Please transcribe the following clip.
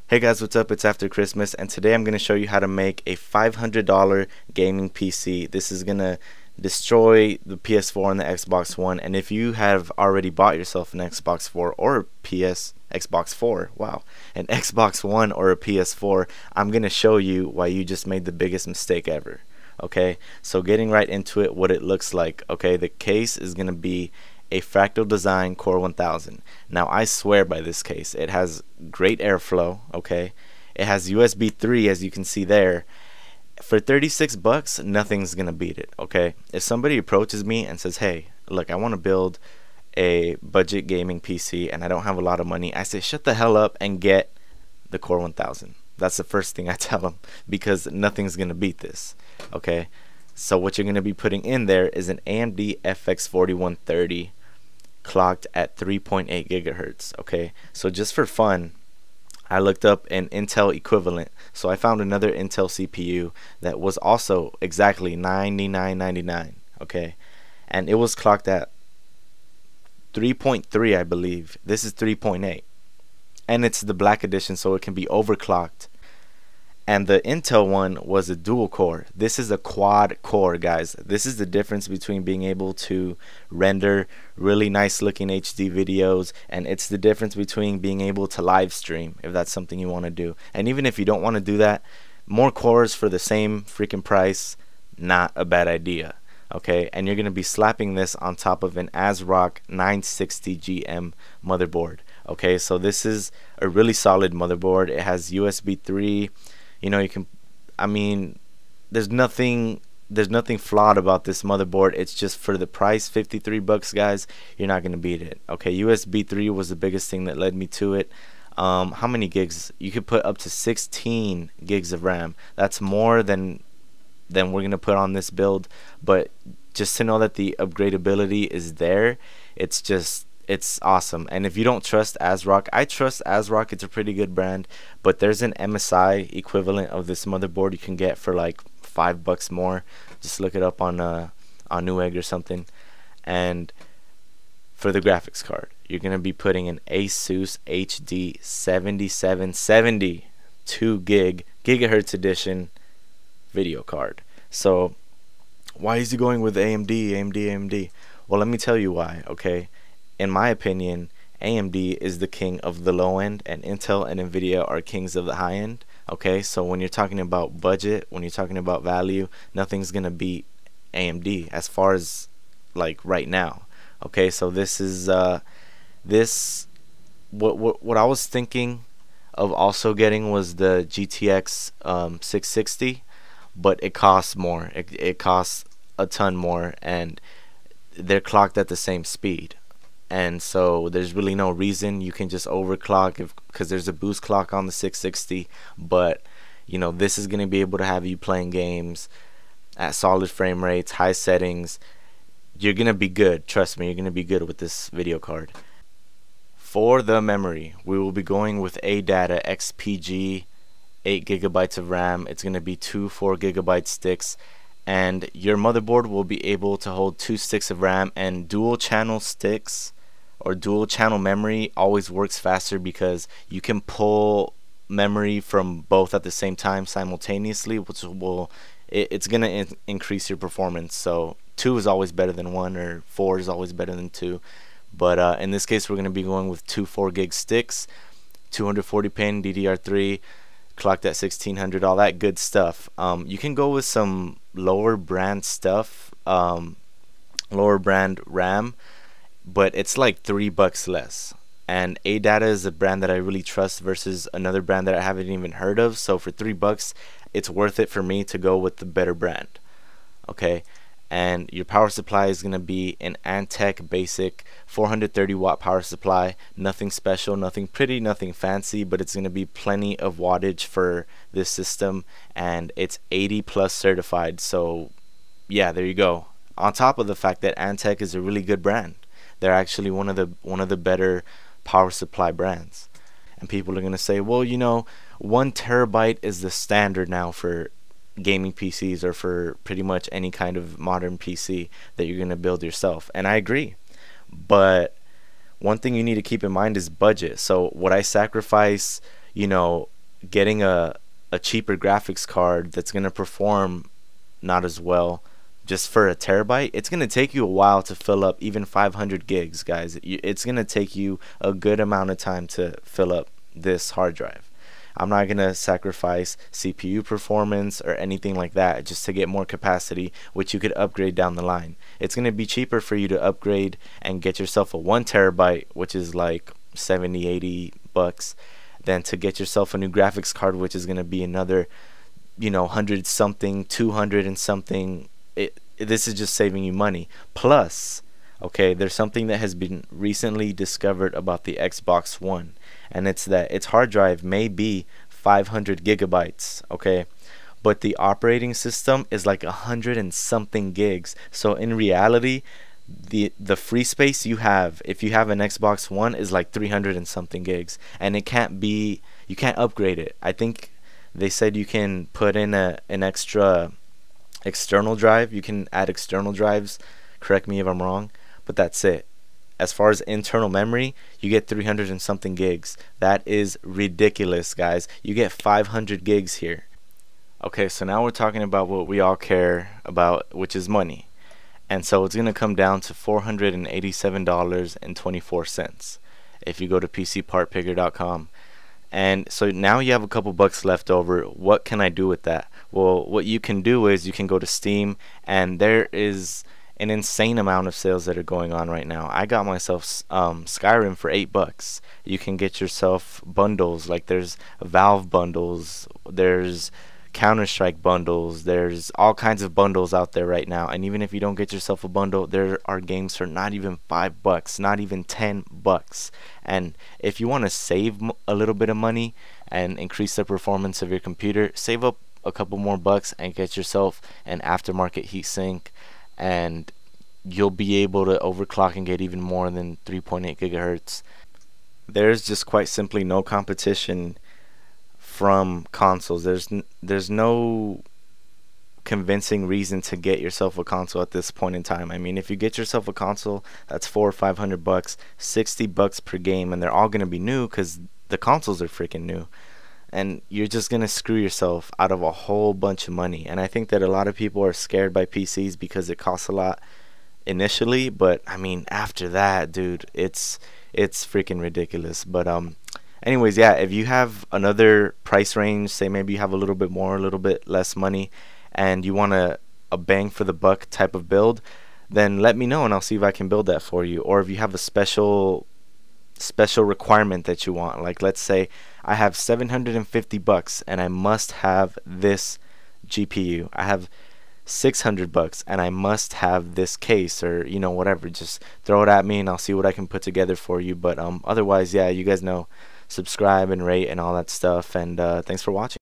Hey guys, what's up? It's after Christmas, and today I'm going to show you how to make a $500 gaming PC. This is going to destroy the PS4 and the Xbox One, and if you have already bought yourself an Xbox 4 or a Xbox 4, wow, an Xbox One or a PS4, I'm going to show you why you just made the biggest mistake ever. Okay, so getting right into it, what it looks like. Okay, the case is going to be a Fractal Design Core 1000. Now I swear by this case. It has great airflow, okay? It has USB 3 as you can see there. For 36 bucks, nothing's going to beat it, okay? If somebody approaches me and says, "Hey, look, I want to build a budget gaming PC and I don't have a lot of money." I say, "Shut the hell up and get the Core 1000." That's the first thing I tell them, because nothing's going to beat this, okay? So what you're going to be putting in there is an AMD FX 4130 clocked at 3.8 gigahertz. Okay, so just for fun, I looked up an Intel equivalent. So I found another Intel CPU that was also exactly $99.99. Okay, and it was clocked at 3.3, I believe. This is 3.8, and it's the black edition, so it can be overclocked. And the Intel one was a dual core. This is a quad core, guys. This is the difference between being able to render really nice looking HD videos, and it's the difference between being able to live stream, if that's something you want to do. And even if you don't want to do that, more cores for the same freaking price, not a bad idea. Okay, and you're going to be slapping this on top of an ASRock 960GM motherboard. Okay, so this is a really solid motherboard. It has USB 3. You know, you can, I mean, there's nothing flawed about this motherboard. It's just for the price, 53 bucks, guys, you're not going to beat it. Okay, USB 3 was the biggest thing that led me to it. How many gigs? You could put up to 16 gigs of RAM. That's more than we're going to put on this build, but just to know that the upgradability is there, it's awesome. And if you don't trust ASRock, I trust ASRock. It's a pretty good brand, but there's an MSI equivalent of this motherboard you can get for like $5 more. Just look it up on Newegg or something. And for the graphics card, you're gonna be putting an Asus HD 7770 gigahertz edition video card. So why is he going with AMD? Well, let me tell you why. Okay, in my opinion, AMD is the king of the low end, and Intel and Nvidia are kings of the high end. Okay, so when you're talking about budget, when you're talking about value, nothing's gonna beat AMD as far as like right now. Okay, so this is what I was thinking of also getting was the GTX 660, but it costs more. It costs a ton more, and they're clocked at the same speed. And so there's really no reason. You can just overclock because there's a boost clock on the 660, but you know, this is going to be able to have you playing games at solid frame rates, high settings. You're going to be good. Trust me, you're going to be good with this video card. For the memory, we will be going with ADATA XPG, 8 gigabytes of RAM. It's going to be two 4 gigabyte sticks, and your motherboard will be able to hold 2 sticks of RAM. And dual channel sticks or dual channel memory always works faster because you can pull memory from both at the same time simultaneously, which will it's gonna increase your performance. So 2 is always better than 1, or 4 is always better than 2. But in this case, we're gonna be going with 2 4 gig sticks, 240 pin DDR3, clocked at 1600, all that good stuff. You can go with some lower brand stuff, lower brand RAM, but it's like $3 less. And ADATA is a brand that I really trust versus another brand that I haven't even heard of. So for $3, it's worth it for me to go with the better brand. Okay, and your power supply is going to be an Antec basic 430 watt power supply. Nothing special, nothing pretty, nothing fancy, but it's going to be plenty of wattage for this system, and it's 80 plus certified. So yeah, there you go. On top of the fact that Antec is a really good brand, they're actually one of the better power supply brands. And people are going to say, well, you know, 1 terabyte is the standard now for gaming PCs, or for pretty much any kind of modern PC that you're going to build yourself. And I agree, but one thing you need to keep in mind is budget. So would I sacrifice, you know, getting a cheaper graphics card that's gonna perform not as well just for a terabyte, it's gonna take you a while to fill up even 500 gigs, guys. It's gonna take you a good amount of time to fill up this hard drive. I'm not gonna sacrifice CPU performance or anything like that just to get more capacity, which you could upgrade down the line. It's gonna be cheaper for you to upgrade and get yourself a 1 terabyte, which is like 70-80 bucks, than to get yourself a new graphics card, which is gonna be another, 100 something, 200 and something. This is just saving you money. Plus, okay, there's something that has been recently discovered about the Xbox One, and it's that its hard drive may be 500 gigabytes, okay, but the operating system is like 100 and something gigs. So in reality, the free space you have if you have an Xbox One is like 300 and something gigs, and you can't upgrade it. I think they said you can put in an extra external drive. You can add external drives, correct me if I'm wrong, but that's it. As far as internal memory, you get 300 and something gigs. That is ridiculous, guys. You get 500 gigs here. Okay, so now we're talking about what we all care about, which is money. And so it's going to come down to $487.24 if you go to PCPartPicker.com. And so now you have a couple bucks left over. What can I do with that? Well, what you can do is you can go to Steam, and there is an insane amount of sales that are going on right now. I got myself Skyrim for $8. You can get yourself bundles, like there's Valve bundles, there's Counter-Strike bundles, there's all kinds of bundles out there right now. And even if you don't get yourself a bundle, there are games for not even $5, not even $10. And if you want to save a little bit of money and increase the performance of your computer, save up a couple more bucks and get yourself an aftermarket heatsink, and you'll be able to overclock and get even more than 3.8 gigahertz. There's just quite simply no competition from consoles. There's no convincing reason to get yourself a console at this point in time. I mean, if you get yourself a console, that's $400 or $500, $60 per game, and they're all gonna be new because the consoles are freaking new. And you're just gonna screw yourself out of a whole bunch of money. And I think that a lot of people are scared by PCs because it costs a lot initially, but I mean after that, dude, it's freaking ridiculous. But anyways, yeah, if you have another price range, say maybe you have a little bit more, a little bit less money, and you want a bang for the buck type of build, then let me know and I'll see if I can build that for you. Or if you have a special requirement that you want, like let's say I have $750 and I must have this GPU. I have $600 and I must have this case, or whatever. Just throw it at me and I'll see what I can put together for you. But otherwise, yeah, you guys know, subscribe and rate and all that stuff, and thanks for watching.